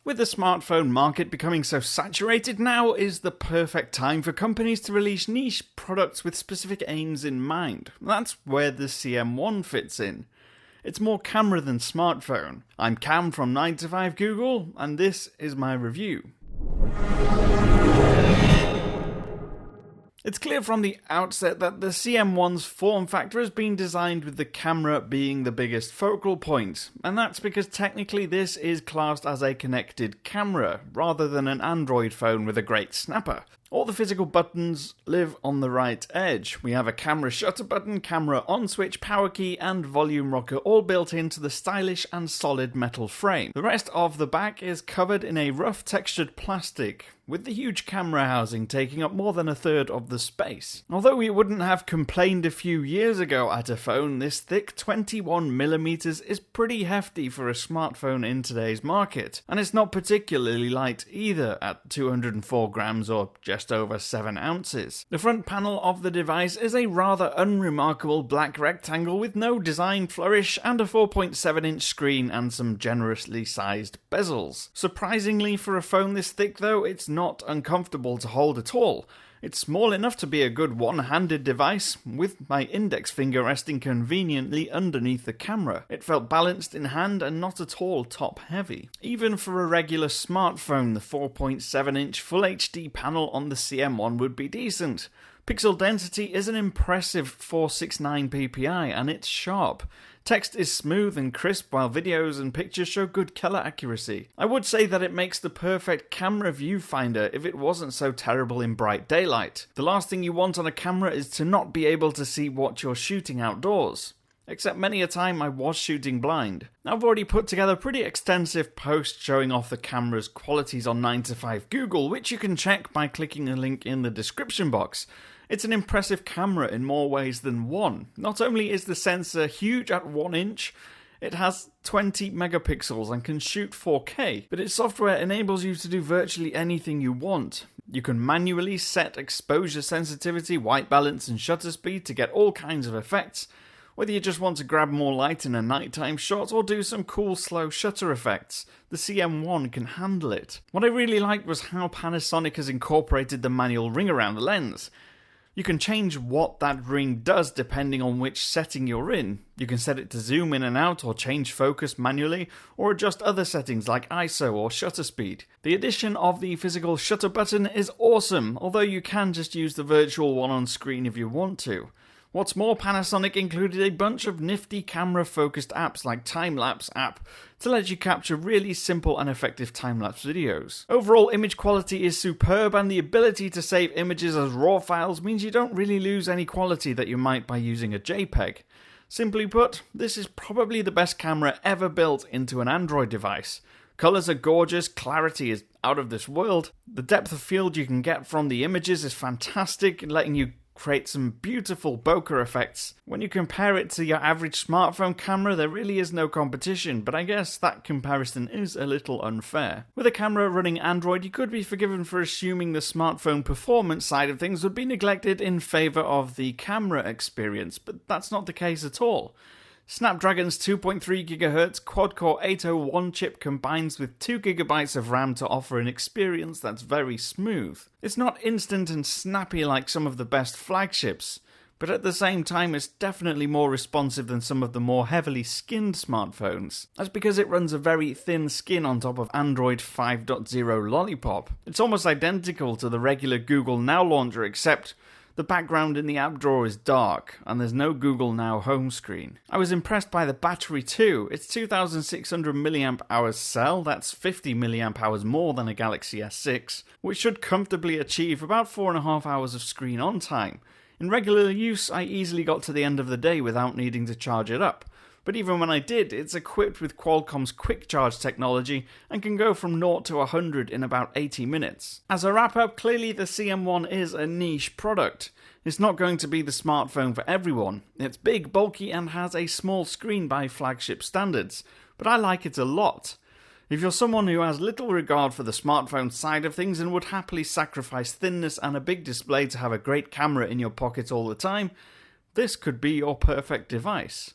With the smartphone market becoming so saturated, now is the perfect time for companies to release niche products with specific aims in mind. That's where the CM1 fits in. It's more camera than smartphone. I'm Cam from 9to5 Google, and this is my review. It's clear from the outset that the CM1's form factor has been designed with the camera being the biggest focal point, and that's because technically this is classed as a connected camera, rather than an Android phone with a great snapper. All the physical buttons live on the right edge. We have a camera shutter button, camera on switch, power key and volume rocker all built into the stylish and solid metal frame. The rest of the back is covered in a rough textured plastic, with the huge camera housing taking up more than a third of the space. Although we wouldn't have complained a few years ago at a phone this thick, 21mm is pretty hefty for a smartphone in today's market, and it's not particularly light either at 204 grams or just over 7 ounces. The front panel of the device is a rather unremarkable black rectangle with no design flourish and a 4.7-inch screen and some generously sized bezels. Surprisingly, for a phone this thick though, it's not uncomfortable to hold at all. It's small enough to be a good one-handed device, with my index finger resting conveniently underneath the camera. It felt balanced in hand and not at all top-heavy. Even for a regular smartphone, the 4.7-inch Full HD panel on the CM1 would be decent. Pixel density is an impressive 469 ppi and it's sharp. Text is smooth and crisp while videos and pictures show good color accuracy. I would say that it makes the perfect camera viewfinder if it wasn't so terrible in bright daylight. The last thing you want on a camera is to not be able to see what you're shooting outdoors. Except many a time I was shooting blind. I've already put together a pretty extensive post showing off the camera's qualities on 9to5 Google, which you can check by clicking the link in the description box. It's an impressive camera in more ways than one. Not only is the sensor huge at 1 inch, it has 20 megapixels and can shoot 4K, but its software enables you to do virtually anything you want. You can manually set exposure sensitivity, white balance and shutter speed to get all kinds of effects, whether you just want to grab more light in a nighttime shot or do some cool slow shutter effects. The CM1 can handle it. What I really liked was how Panasonic has incorporated the manual ring around the lens. You can change what that ring does depending on which setting you're in. You can set it to zoom in and out or change focus manually, or adjust other settings like ISO or shutter speed. The addition of the physical shutter button is awesome, although you can just use the virtual one on screen if you want to. What's more, Panasonic included a bunch of nifty camera-focused apps like Time-Lapse app to let you capture really simple and effective time-lapse videos. Overall, image quality is superb, and the ability to save images as RAW files means you don't really lose any quality that you might by using a JPEG. Simply put, this is probably the best camera ever built into an Android device. Colors are gorgeous, clarity is out of this world, the depth of field you can get from the images is fantastic, letting you create some beautiful bokeh effects. When you compare it to your average smartphone camera, there really is no competition, but I guess that comparison is a little unfair. With a camera running Android, you could be forgiven for assuming the smartphone performance side of things would be neglected in favour of the camera experience, but that's not the case at all. Snapdragon's 2.3 GHz quad-core 801 chip combines with 2 GB of RAM to offer an experience that's very smooth. It's not instant and snappy like some of the best flagships, but at the same time it's definitely more responsive than some of the more heavily skinned smartphones. That's because it runs a very thin skin on top of Android 5.0 Lollipop. It's almost identical to the regular Google Now launcher, except the background in the app drawer is dark, and there's no Google Now home screen. I was impressed by the battery too. Its 2600 mAh cell, that's 50 mAh more than a Galaxy S6, which should comfortably achieve about 4.5 hours of screen on time. In regular use, I easily got to the end of the day without needing to charge it up. But even when I did, it's equipped with Qualcomm's quick charge technology and can go from 0 to 100 in about 80 minutes. As a wrap-up, clearly the CM1 is a niche product. It's not going to be the smartphone for everyone. It's big, bulky, and has a small screen by flagship standards, but I like it a lot. If you're someone who has little regard for the smartphone side of things and would happily sacrifice thinness and a big display to have a great camera in your pocket all the time, this could be your perfect device.